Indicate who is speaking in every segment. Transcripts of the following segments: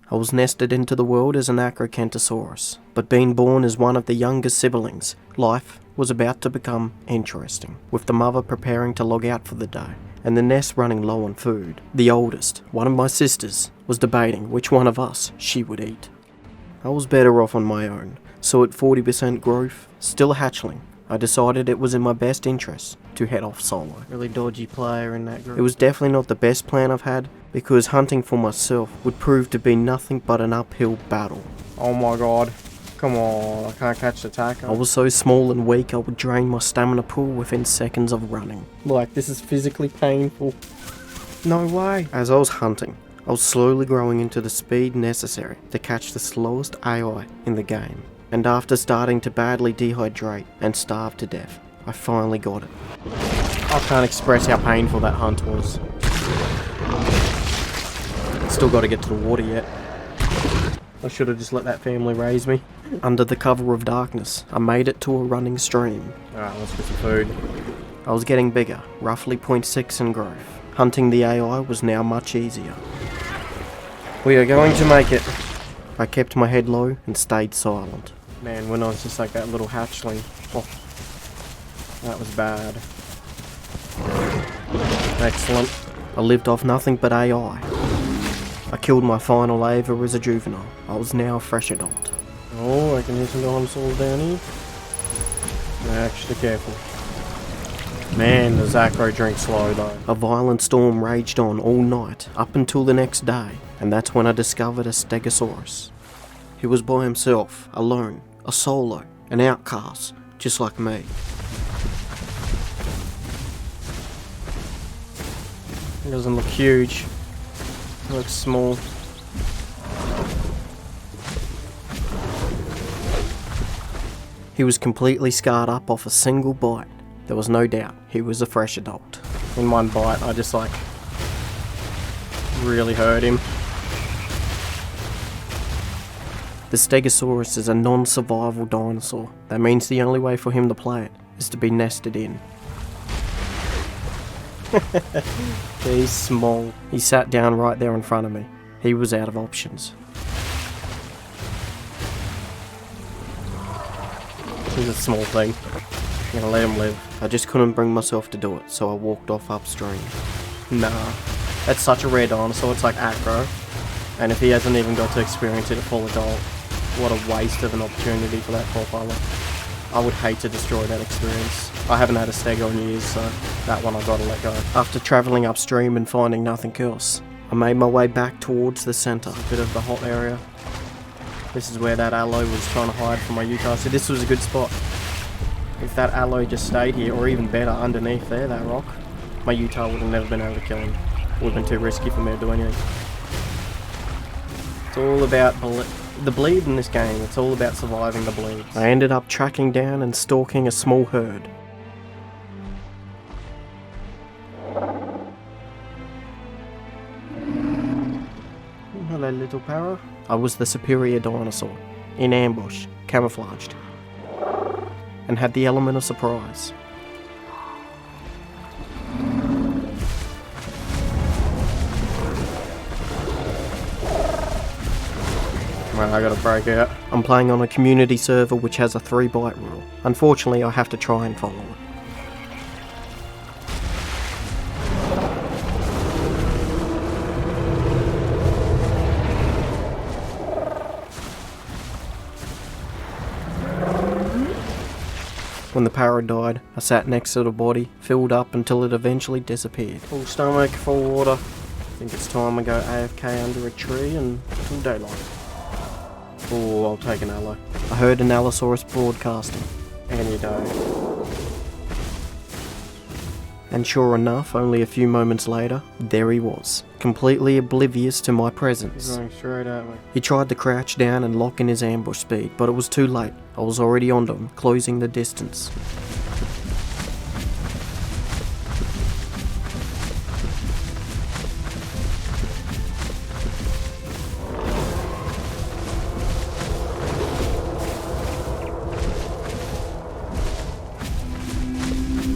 Speaker 1: I was nested into the world as an Acrocanthosaurus, but being born as one of the younger siblings, life was about to become interesting, with the mother preparing to log out for the day, and the nest running low on food. The oldest, one of my sisters, was debating which one of us she would eat. I was better off on my own, so at 40% growth, still a hatchling, I decided it was in my best interest to head off solo. Really dodgy player in that group. It was definitely not the best plan I've had, because hunting for myself would prove to be nothing but an uphill battle.
Speaker 2: Oh my god. Come on, I can't catch the taco.
Speaker 1: I was so small and weak I would drain my stamina pool within seconds of running.
Speaker 2: Like, this is physically painful. No way.
Speaker 1: As I was hunting, I was slowly growing into the speed necessary to catch the slowest AI in the game. And after starting to badly dehydrate and starve to death, I finally got it.
Speaker 2: I can't express how painful that hunt was. Still got to get to the water yet. I should have just let that family raise me.
Speaker 1: Under the cover of darkness, I made it to a running stream.
Speaker 2: Alright, let's get some food.
Speaker 1: I was getting bigger, roughly 0.6 in growth. Hunting the AI was now much easier.
Speaker 2: We are going to make it.
Speaker 1: I kept my head low and stayed silent.
Speaker 2: Man, when I was just like that little hatchling. Oh, that was bad. Excellent.
Speaker 1: I lived off nothing but AI. I killed my final Ava as a juvenile. I was now a fresh adult.
Speaker 2: Oh, I can hear some dinosaurs down here. Extra careful. Man, does Acro drink slow though.
Speaker 1: A violent storm raged on all night, up until the next day, and that's when I discovered a Stegosaurus. He was by himself, alone, a solo, an outcast, just like me.
Speaker 2: He doesn't look huge. He looks small.
Speaker 1: He was completely scarred up off a single bite. There was no doubt he was a fresh adult.
Speaker 2: In one bite, I just like really hurt him.
Speaker 1: The Stegosaurus is a non-survival dinosaur. That means the only way for him to play it is to be nested in.
Speaker 2: He's small.
Speaker 1: He sat down right there in front of me. He was out of options.
Speaker 2: He's a small thing. I'm gonna let him live.
Speaker 1: I just couldn't bring myself to do it, so I walked off upstream.
Speaker 2: Nah. That's such a rare dinosaur, it's like Acro. And if he hasn't even got to experience it at full adult, what a waste of an opportunity for that poor fella. I would hate to destroy that experience. I haven't had a stego in years, so that one I've got to let go.
Speaker 1: After travelling upstream and finding nothing else, I made my way back towards the centre.
Speaker 2: A bit of the hot area. This is where that alloy was trying to hide from my Utah, so this was a good spot. If that alloy just stayed here, or even better, underneath there, that rock, my Utah would have never been able to kill him. Would have been too risky for me to do anything. It's all about the bleed in this game. It's all about surviving the bleeds.
Speaker 1: I ended up tracking down and stalking a small herd.
Speaker 2: Hello, little para.
Speaker 1: I was the superior dinosaur, in ambush, camouflaged, and had the element of surprise.
Speaker 2: Right, I gotta break out.
Speaker 1: I'm playing on a community server which has a 3-bite rule. Unfortunately, I have to try and follow it. When the para died, I sat next to the body, filled up until it eventually disappeared.
Speaker 2: Full stomach, full water. I think it's time I go AFK under a tree and till daylight. Oh, I'll take an allo.
Speaker 1: I heard an Allosaurus broadcasting.
Speaker 2: Any day.
Speaker 1: And sure enough, only a few moments later, there he was, completely oblivious to my presence.
Speaker 2: He's going straight at me.
Speaker 1: He tried to crouch down and lock in his ambush speed, but it was too late. I was already onto him, closing the distance.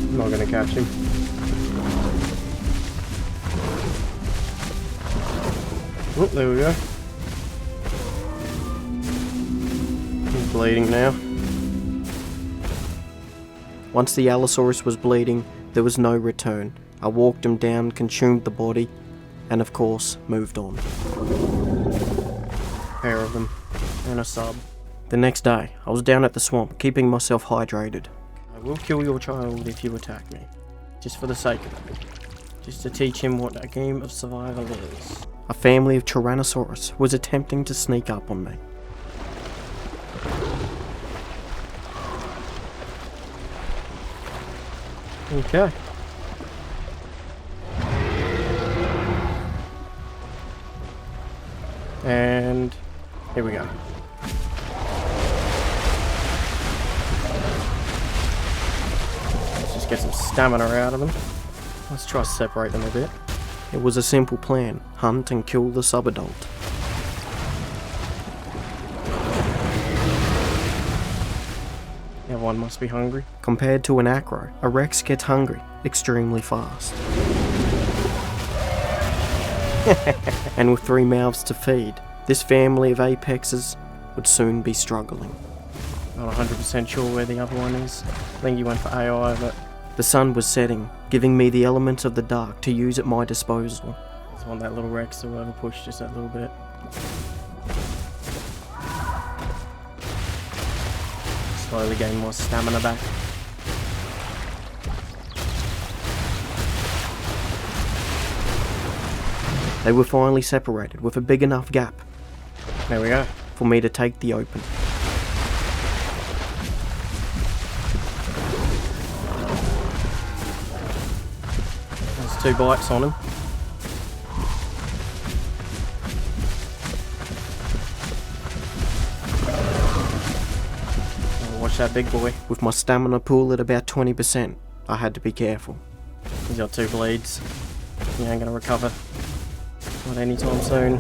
Speaker 2: I'm not gonna catch him. Oh, there we go. bleeding now.
Speaker 1: Once the Allosaurus was bleeding, there was no return. I walked him down, consumed the body, and of course, moved on.
Speaker 2: Pair of them, and a sub.
Speaker 1: The next day, I was down at the swamp, keeping myself hydrated.
Speaker 2: I will kill your child if you attack me. Just for the sake of it. Just to teach him what a game of survival is.
Speaker 1: A family of Tyrannosaurus was attempting to sneak up on me.
Speaker 2: Okay. And here we go. Let's just get some stamina out of them. Let's try to separate them a bit.
Speaker 1: It was a simple plan: hunt and kill the subadult.
Speaker 2: Everyone must be hungry.
Speaker 1: Compared to an acro, a Rex gets hungry extremely fast. And with 3 mouths to feed, this family of apexes would soon be struggling.
Speaker 2: Not 100% sure where the other one is. I think he went for AI, but
Speaker 1: The sun was setting, giving me the elements of the dark to use at my disposal.
Speaker 2: I just want that little Rex to overpush just that little bit. Slowly gain more stamina back.
Speaker 1: They were finally separated with a big enough gap
Speaker 2: There we go.
Speaker 1: for me to take the open.
Speaker 2: There's 2 bites on him. Watch that big boy.
Speaker 1: With my stamina pool at about 20%, I had to be careful.
Speaker 2: He's got 2 bleeds. He ain't gonna recover. Not anytime soon.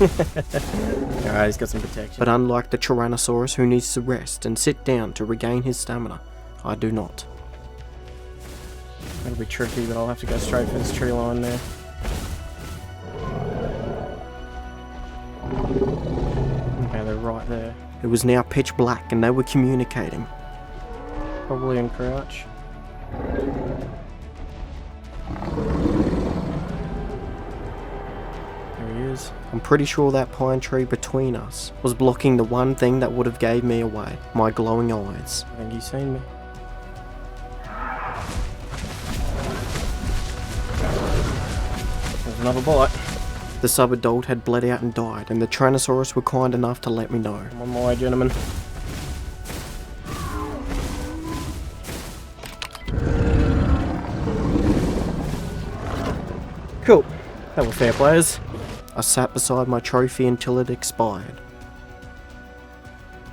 Speaker 2: Alright, he's got some protection.
Speaker 1: But unlike the Tyrannosaurus who needs to rest and sit down to regain his stamina, I do not.
Speaker 2: It'll be tricky, but I'll have to go straight for this tree line there. Okay, they're right there.
Speaker 1: It was now pitch black and they were communicating.
Speaker 2: Probably in crouch. There he is.
Speaker 1: I'm pretty sure that pine tree between us was blocking the one thing that would have gave me away, my glowing eyes.
Speaker 2: I think he's seen me. There's another bite.
Speaker 1: The subadult had bled out and died, and the Tyrannosaurus were kind enough to let me know.
Speaker 2: I'm on my way, gentlemen. Cool. That were fair players.
Speaker 1: I sat beside my trophy until it expired.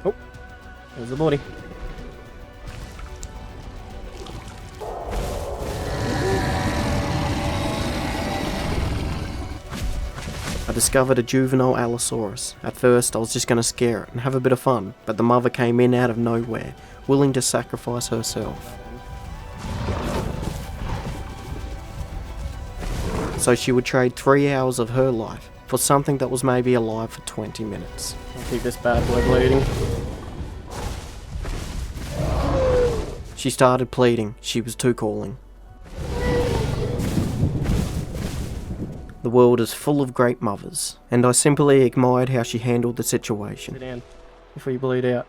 Speaker 2: Oh, there's the body.
Speaker 1: I discovered a juvenile Allosaurus. At first I was just going to scare it and have a bit of fun, but the mother came in out of nowhere, willing to sacrifice herself. So she would trade 3 hours of her life for something that was maybe alive for 20 minutes.
Speaker 2: I'll keep this bad boy bleeding.
Speaker 1: She started pleading, she was too calling. The world is full of great mothers, and I simply admired how she handled the
Speaker 2: Sit
Speaker 1: situation.
Speaker 2: down before you bleed out.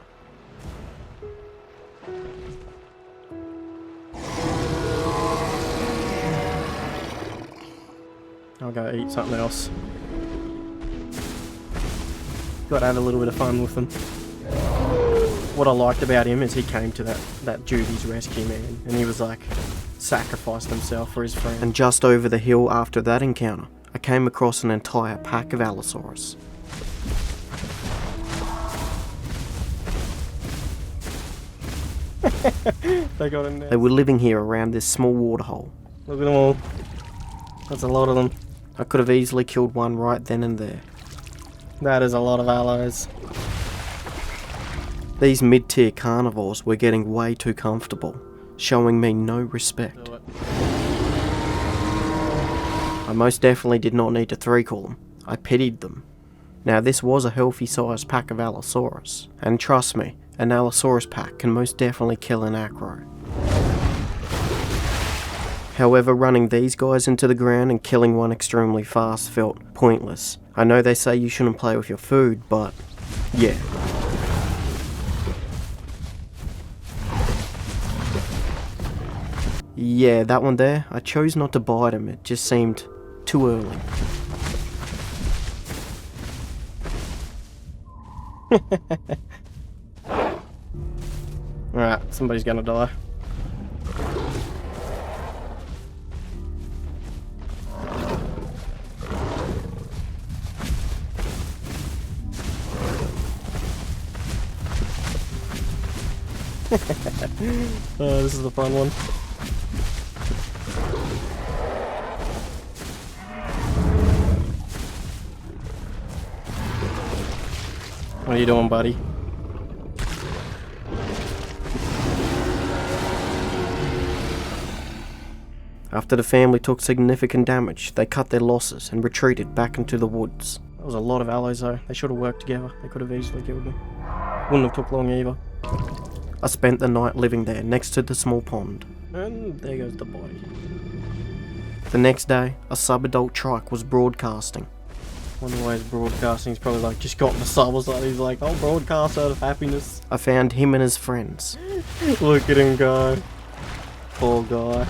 Speaker 2: I'll go eat something else. Got to have a little bit of fun with them. What I liked about him is he came to that Judy's rescue, man, and he was like, sacrificed himself for his friend.
Speaker 1: And just over the hill after that encounter, I came across an entire pack of Allosaurus.
Speaker 2: They got him there.
Speaker 1: They were living here around this small waterhole.
Speaker 2: Look at them all. That's a lot of them.
Speaker 1: I could have easily killed one right then and there.
Speaker 2: That is a lot of allies.
Speaker 1: These mid-tier carnivores were getting way too comfortable, showing me no respect.
Speaker 2: Do it.
Speaker 1: I most definitely did not need to 3-call them. I pitied them. Now this was a healthy sized pack of Allosaurus, and trust me, an Allosaurus pack can most definitely kill an acro. However, running these guys into the ground and killing one extremely fast felt pointless. I know they say you shouldn't play with your food, but yeah. Yeah, that one there, I chose not to bite him, it just seemed too early.
Speaker 2: Alright, somebody's gonna die. Oh, this is the fun one. What are you doing, buddy?
Speaker 1: After the family took significant damage, they cut their losses and retreated back into the woods.
Speaker 2: That was a lot of alloys though. They should have worked together. They could have easily killed me. Wouldn't have took long either.
Speaker 1: I spent the night living there next to the small pond.
Speaker 2: And there goes the body.
Speaker 1: The next day, a sub-adult trike was broadcasting.
Speaker 2: One of the ways broadcasting is probably like just got the sub or something. He's like, I'll broadcast out of happiness.
Speaker 1: I found him and his friends.
Speaker 2: Look at him go. Poor guy.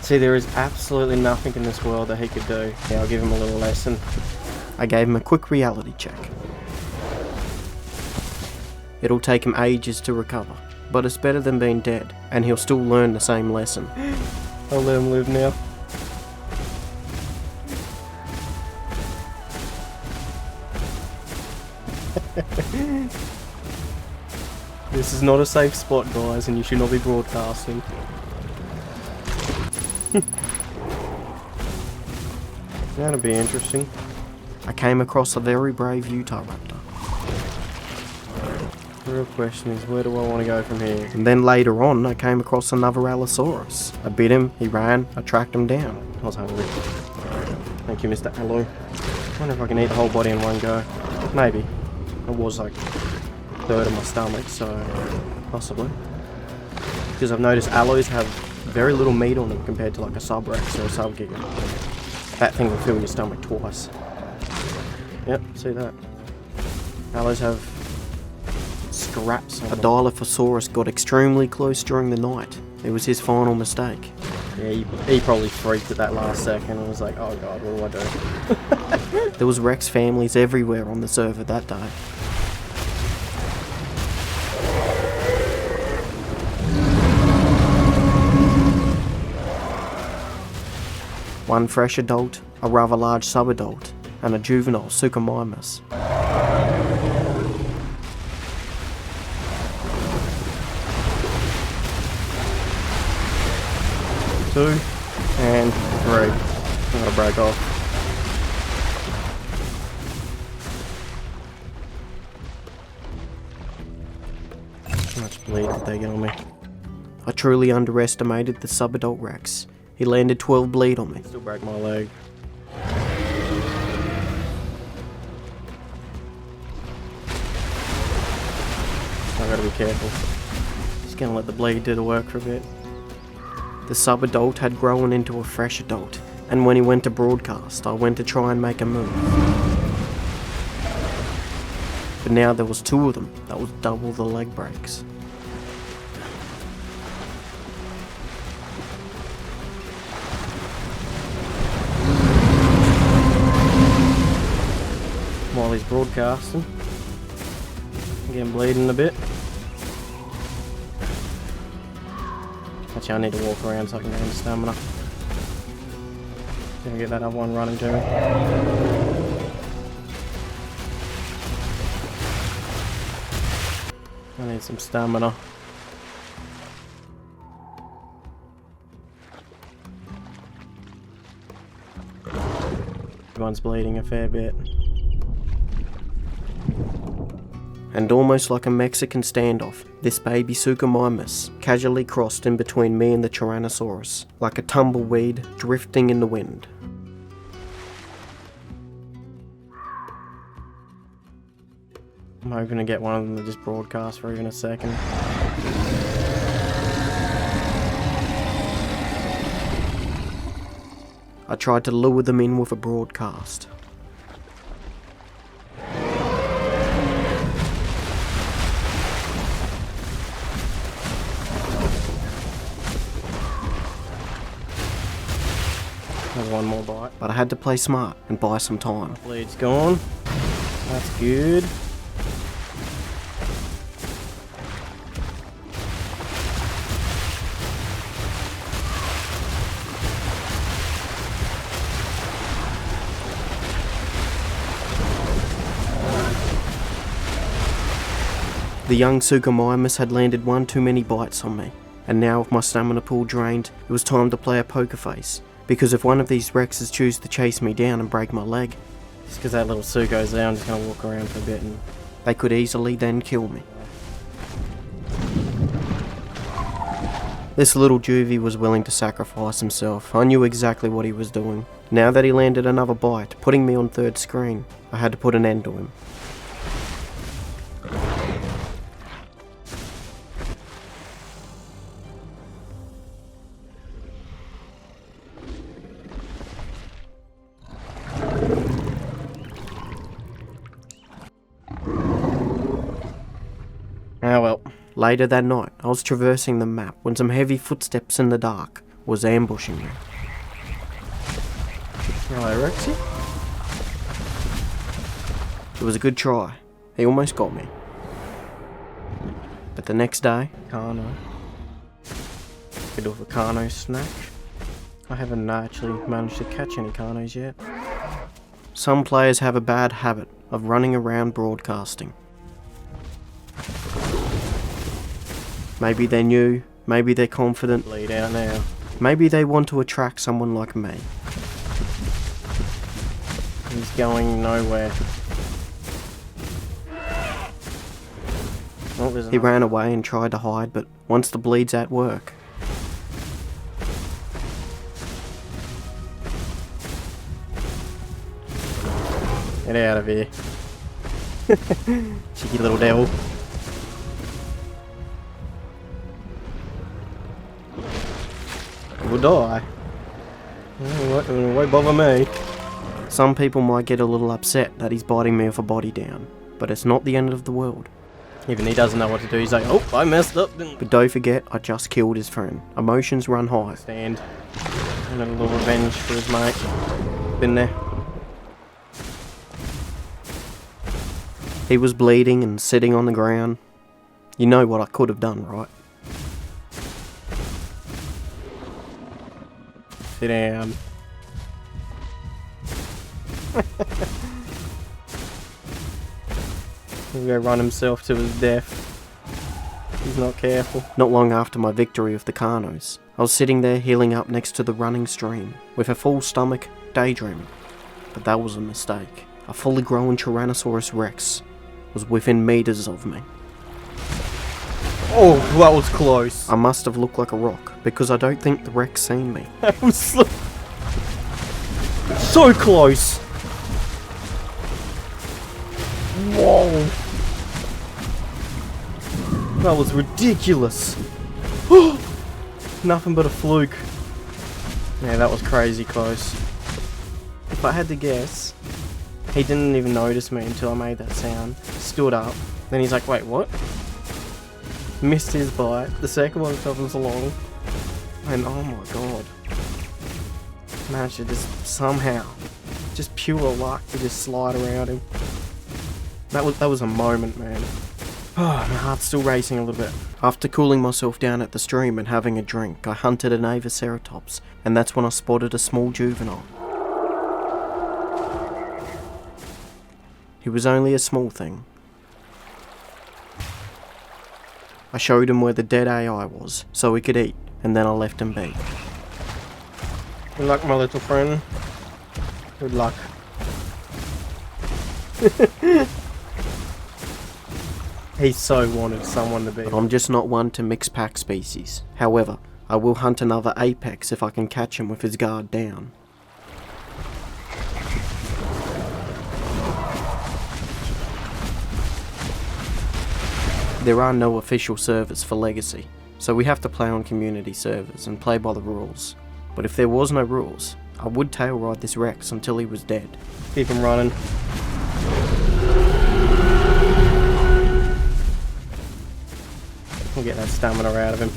Speaker 2: See, there is absolutely nothing in this world that he could do. Yeah, I'll give him a little lesson.
Speaker 1: I gave him a quick reality check. It'll take him ages to recover, but it's better than being dead, and he'll still learn the same lesson.
Speaker 2: I'll let him live now. This is not a safe spot, guys, and you should not be broadcasting. That'll be interesting.
Speaker 1: I came across a very brave Utah raptor.
Speaker 2: The real question is, where do I want to go from here?
Speaker 1: And then later on, I came across another Allosaurus. I bit him, he ran, I tracked him down.
Speaker 2: I was hungry. Thank you, Mr. Allo. I wonder if I can eat the whole body in one go. Maybe. It was like a third of my stomach, so possibly. Because I've noticed alloys have very little meat on them compared to like a sub-rex or a sub-giga. That thing will fill your stomach twice. Yep, see that. Alloys have scraps on
Speaker 1: A
Speaker 2: them.
Speaker 1: Dilophosaurus got extremely close during the night. It was his final mistake.
Speaker 2: Yeah, he probably freaked at that last second and was like, oh god, what do I do?
Speaker 1: There was Rex families everywhere on the server that day. One fresh adult, a rather large sub-adult, and a juvenile Suchomimus.
Speaker 2: Two and three. I'm gonna break off. How much bleed did they get on me?
Speaker 1: I truly underestimated the sub-adult Rex. He landed 12 bleed on me.
Speaker 2: Still broke my leg. I gotta be careful. Just gonna let the bleed do the work for a bit.
Speaker 1: The sub-adult had grown into a fresh adult, and when he went to broadcast, I went to try and make a move. But now there was two of them. That was double the leg breaks.
Speaker 2: While he's broadcasting. Again, bleeding a bit. Actually, I need to walk around so I can gain stamina. Gonna get that other one running to me. I need some stamina. Everyone's bleeding a fair bit.
Speaker 1: And almost like a Mexican standoff, this baby Suchomimus casually crossed in between me and the Tyrannosaurus, like a tumbleweed drifting in the wind.
Speaker 2: I'm hoping to get one of them to just broadcast for even a second.
Speaker 1: I tried to lure them in with a broadcast.
Speaker 2: There's one more bite.
Speaker 1: But I had to play smart and buy some time.
Speaker 2: Bleed's gone. That's good.
Speaker 1: The young Suchomimus had landed one too many bites on me, and now with my stamina pool drained, it was time to play a poker face, because if one of these Rexes choose to chase me down and break my leg,
Speaker 2: Just because that little Sugo's there, I'm just going to walk around for a bit and...
Speaker 1: they could easily then kill me. This little juvie was willing to sacrifice himself. I knew exactly what he was doing. Now that he landed another bite, putting me on third screen, I had to put an end to him.
Speaker 2: Oh well.
Speaker 1: Later that night, I was traversing the map when some heavy footsteps in the dark was ambushing me.
Speaker 2: Right, Rexy?
Speaker 1: It was a good try. He almost got me. But the next day,
Speaker 2: Carno. Bit of a Carno snack. I haven't actually managed to catch any Carnos yet.
Speaker 1: some players have a bad habit of running around broadcasting. Maybe they're new, maybe they're confident,
Speaker 2: Bleed out now.
Speaker 1: maybe they want to attract someone like me.
Speaker 2: He's going nowhere. Oh, there's
Speaker 1: He
Speaker 2: another.
Speaker 1: ran away and tried to hide, but once the bleed's at work,
Speaker 2: Get out of here. Cheeky little devil. We'll die. It won't bother me.
Speaker 1: some people might get a little upset that he's biting me with a body down, but it's not the end of the world.
Speaker 2: Even he doesn't know what to do. He's like, oh, I messed up. Didn't
Speaker 1: But don't forget, I just killed his friend. Emotions run high.
Speaker 2: stand. And a little revenge for his mate. Been there.
Speaker 1: He was bleeding and sitting on the ground. You know what I could have done, right?
Speaker 2: Sit down. He'll go run himself to his death. He's not careful.
Speaker 1: Not long after my victory with the Carnos, I was sitting there healing up next to the running stream, with a full stomach, daydreaming. But that was a mistake. A fully grown Tyrannosaurus Rex was within meters of me.
Speaker 2: Oh, that was close.
Speaker 1: I must have looked like a rock, because I don't think the Rex seen me.
Speaker 2: That was so close. Whoa. That was ridiculous. Nothing but a fluke. Yeah, that was crazy close. If I had to guess, he didn't even notice me until I made that sound. Stood up. Then he's like, wait, what? Missed his bite. The second one comes along. And oh my god. Managed to just somehow, just pure luck to just slide around him. That was a moment, man. Oh, my heart's still racing a little bit.
Speaker 1: After cooling myself down at the stream and having a drink, I hunted an Avaceratops, and that's when I spotted a small juvenile. He was only a small thing. I showed him where the dead AI was, so he could eat, and then I left him be.
Speaker 2: Good luck, my little friend. Good luck. He so wanted someone to be.
Speaker 1: But I'm just not one to mix pack species. However, I will hunt another apex if I can catch him with his guard down. There are no official servers for Legacy, so we have to play on community servers and play by the rules. But if there was no rules, I would tail ride this Rex until he was dead.
Speaker 2: Keep him running. We'll get that stamina out of him.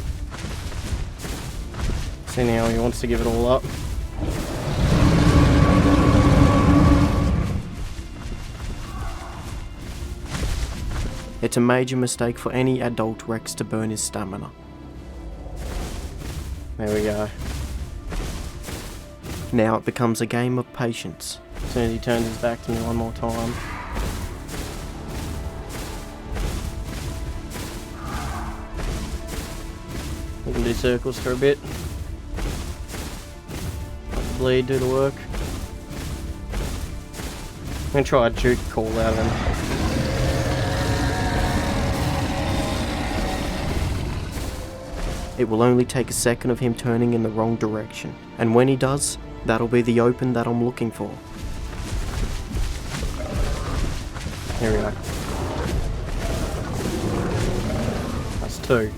Speaker 2: See now he wants to give it all up.
Speaker 1: It's a major mistake for any adult Rex to burn his stamina.
Speaker 2: There we go.
Speaker 1: Now it becomes a game of patience.
Speaker 2: As soon as he turns his back to me one more time. We can do circles for a bit. Let the bleed do the work. I'm going to try a juke call out of him.
Speaker 1: It will only take a second of him turning in the wrong direction, and when he does, that'll be the open that I'm looking for.
Speaker 2: Here we go. That's 2.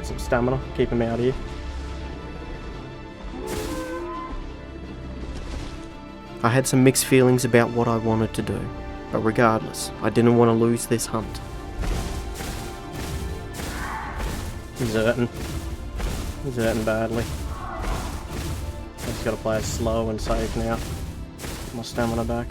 Speaker 2: Some stamina, keep him out here.
Speaker 1: I had some mixed feelings about what I wanted to do, but regardless, I didn't want to lose this hunt.
Speaker 2: He's hurting. He's hurting badly. I just gotta play it slow and safe now. Get my stamina back.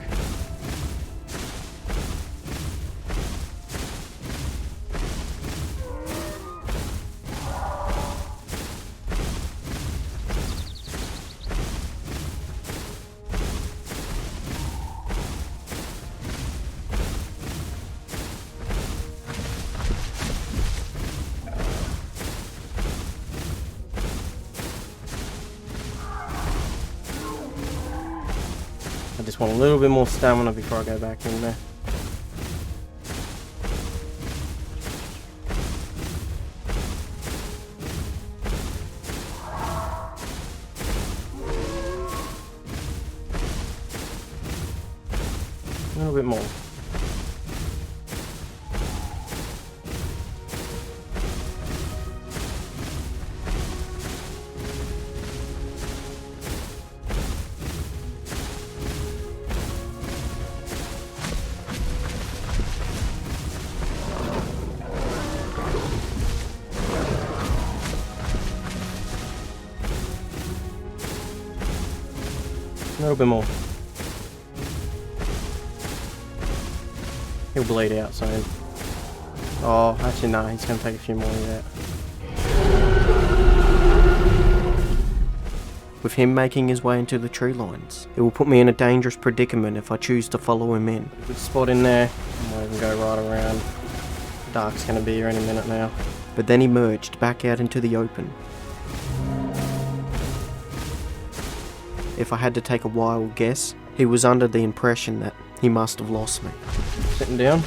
Speaker 2: I just want a little bit more stamina before I go back in there. A little bit more. A little bit more. He'll bleed out soon. Oh, actually no, he's going to take a few more of that.
Speaker 1: With him making his way into the tree lines, it will put me in a dangerous predicament if I choose to follow him in.
Speaker 2: Good spot in there. I might even go right around. Dark's going to be here any minute now.
Speaker 1: But then he merged back out into the open. If I had to take a wild guess, he was under the impression that he must have lost me.
Speaker 2: Sitting down.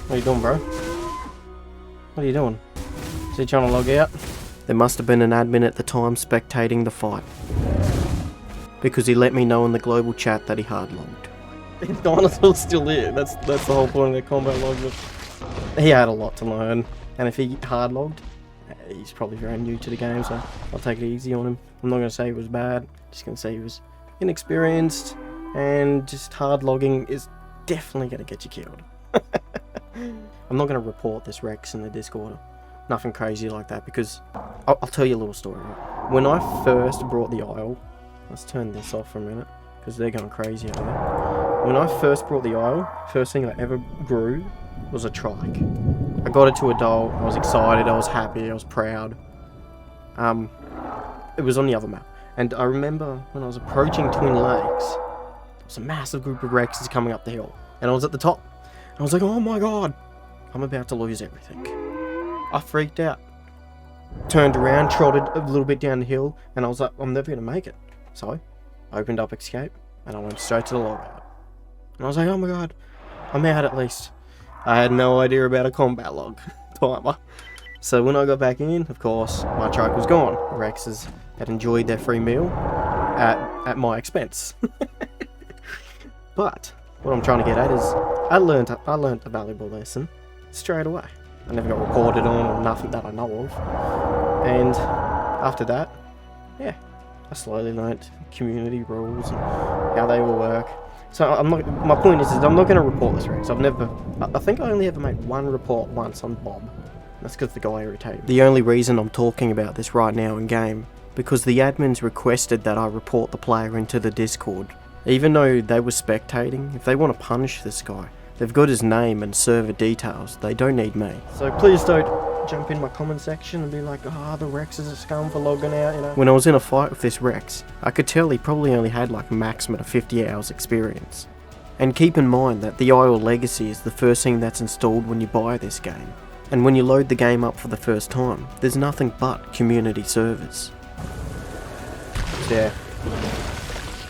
Speaker 2: What are you doing, bro? What are you doing? Is he trying to log out?
Speaker 1: There must have been an admin at the time spectating the fight, because he let me know in the global chat that he hard logged.
Speaker 2: Dinosaur's still here. That's the whole point of the combat log. He had a lot to learn, and if he hard logged, he's probably very new to the game, so I'll take it easy on him. I'm not going to say he was bad, just going to say he was inexperienced, and just hard logging is definitely going to get you killed. I'm not going to report this Rex in the Discord, nothing crazy like that, because I'll tell you a little story. Right? When I first brought the Isle, let's turn this off for a minute, because they're going crazy out there. When I first brought the Isle, first thing I ever grew was a trike. I got it to adult, I was excited, I was happy, I was proud. It was on the other map. And I remember when I was approaching Twin Lakes, there was a massive group of Rexes coming up the hill. And I was at the top. And I was like, oh my god, I'm about to lose everything. I freaked out. Turned around, trotted a little bit down the hill, and I was like, I'm never going to make it. So, I opened up escape, and I went straight to the logout. And I was like, oh my god, I'm out at least. I had no idea about a combat log timer. So when I got back in, of course, my truck was gone. The Rexes had enjoyed their free meal at my expense. But what I'm trying to get at is, I learned a valuable lesson straight away. I never got reported on or nothing that I know of. And after that, yeah, I slowly learnt community rules and how they all work. So my point is I'm not going to report this Rex. I think I only ever made one report once on Bob. That's because the guy irritated me. The only reason I'm talking about this right now in game, because the admins requested that I report the player into the Discord. Even though they were spectating, if they want to punish this guy, they've got his name and server details. They don't need me. So please don't jump in my comment section and be like, the Rex is a scum for logging out, you know. When I was in a fight with this Rex, I could tell he probably only had like a maximum of 50 hours experience. And keep in mind that the Isle Legacy is the first thing that's installed when you buy this game. And when you load the game up for the first time, there's nothing but community servers. Yeah.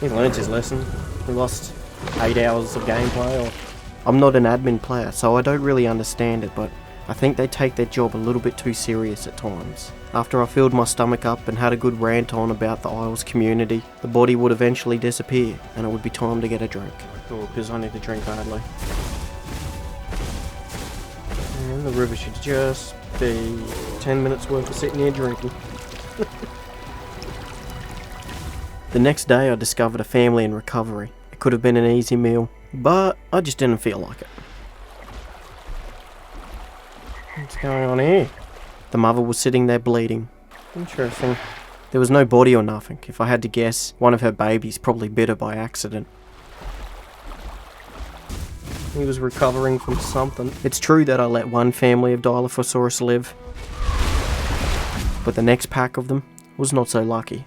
Speaker 2: He learnt his lesson. He lost 8 hours of gameplay. I'm not an admin player, so I don't really understand it, but I think they take their job a little bit too serious at times. After I filled my stomach up and had a good rant on about the Isles community, the body would eventually disappear, and it would be time to get a drink. Oh, because I need to drink badly. And the river should just be 10 minutes worth of sitting here drinking. The next day I discovered a family in recovery. It could have been an easy meal, but I just didn't feel like it. What's going on here? The mother was sitting there bleeding. Interesting. There was no body or nothing. If I had to guess, one of her babies probably bit her by accident. He was recovering from something. It's true that I let one family of Dilophosaurus live, but the next pack of them was not so lucky.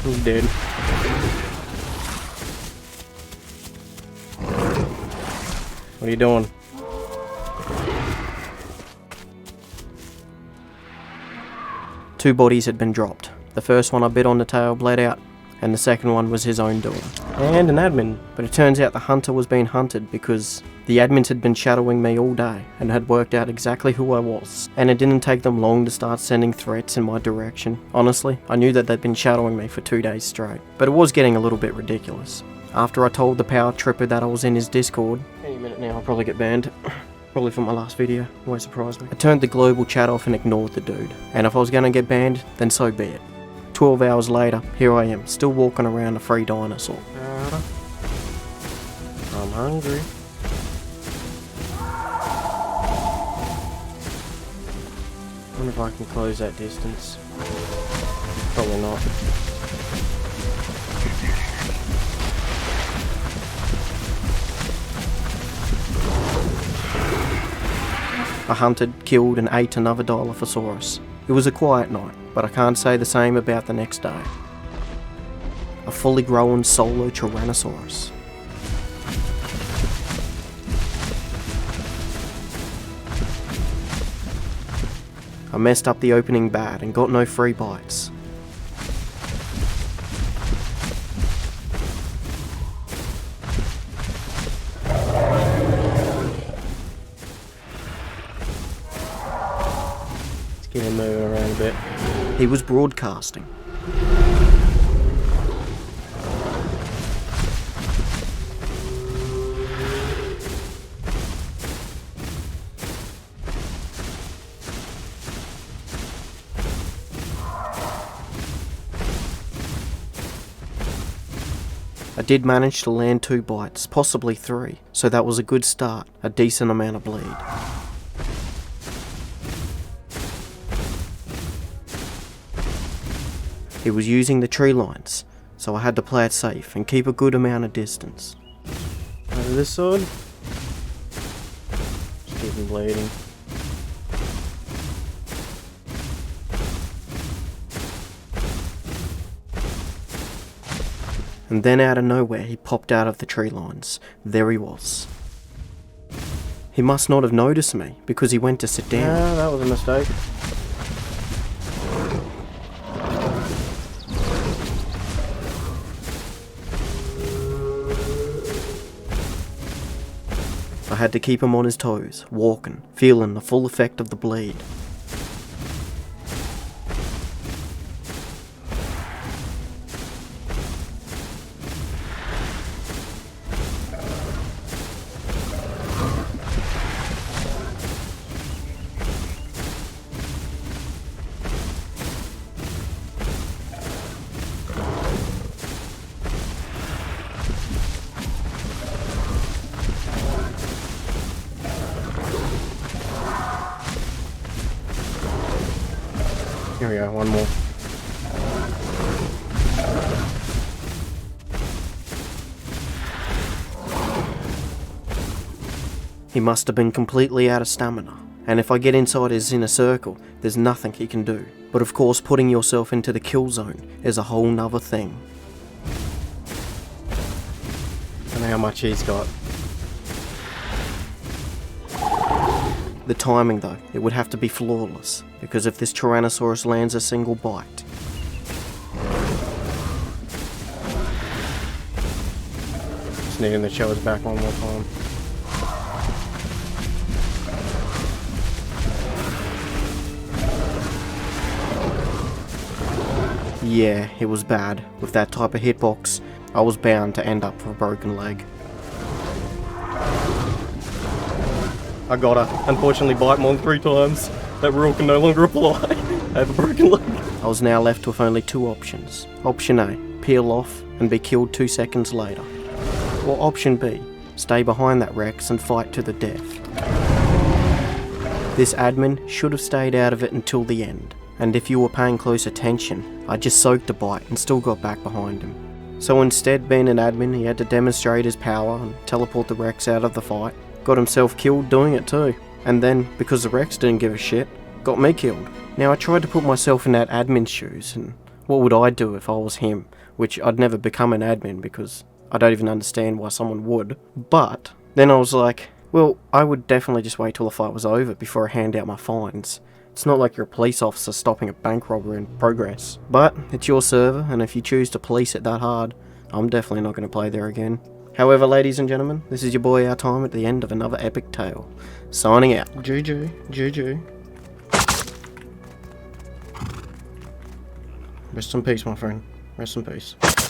Speaker 2: He's dead. What are you doing? Two bodies had been dropped. The first one I bit on the tail bled out, and the second one was his own daughter. And an admin, but it turns out the hunter was being hunted because the admins had been shadowing me all day and had worked out exactly who I was. And it didn't take them long to start sending threats in my direction. Honestly, I knew that they'd been shadowing me for 2 days straight. But it was getting a little bit ridiculous. After I told the power tripper that I was in his Discord, any minute now I'll probably get banned. Probably from my last video, won't surprise me. I turned the global chat off and ignored the dude. And if I was gonna get banned, then so be it. 12 hours later, here I am, still walking around a free dinosaur. I'm hungry. I wonder if I can close that distance. Probably not. I hunted, killed and ate another Dilophosaurus. It was a quiet night, but I can't say the same about the next day. A fully grown SOLO Tyrannosaurus. I messed up the opening bad and got no free bites. Let's get him moving around a bit. He was broadcasting. I did manage to land 2 bites, possibly 3, so that was a good start, a decent amount of bleed. He was using the tree lines, so I had to play it safe and keep a good amount of distance. Over this side. Just keep him bleeding.
Speaker 1: And then out of nowhere he popped out of the tree lines. There he was. He must not have noticed me, because he went to sit down.
Speaker 2: Yeah, that was a mistake.
Speaker 1: I had to keep him on his toes, walking, feeling the full effect of the bleed.
Speaker 2: Here we go, one more.
Speaker 1: He must have been completely out of stamina, and if I get inside his inner circle, there's nothing he can do. But of course, putting yourself into the kill zone is a whole nother thing.
Speaker 2: And how much he's got.
Speaker 1: The timing though, it would have to be flawless, because if this Tyrannosaurus lands a single bite,
Speaker 2: Just needing to show his back one more time.
Speaker 1: yeah, it was bad. With that type of hitbox, I was bound to end up with a broken leg.
Speaker 2: I got her. Unfortunately, bite more than 3 times. That rule can no longer apply. I have a broken leg.
Speaker 1: I was now left with only 2 options. Option A, peel off and be killed 2 seconds later. Or option B, stay behind that Rex and fight to the death. This admin should have stayed out of it until the end, and if you were paying close attention, I just soaked the bite and still got back behind him. So instead, being an admin, he had to demonstrate his power and teleport the Rex out of the fight. Got himself killed doing it too. And then, because the Rex didn't give a shit, got me killed. Now I tried to put myself in that admin's shoes, and what would I do if I was him? Which I'd never become an admin because I don't even understand why someone would. But then I was like, well, I would definitely just wait till the fight was over before I hand out my fines. It's not like you're a police officer stopping a bank robbery in progress. But it's your server, and if you choose to police it that hard, I'm definitely not going to play there again. However, ladies and gentlemen, this is your boy OwLTime at the end of another epic tale. Signing out. GG, GG. Rest in peace, my friend. Rest in peace.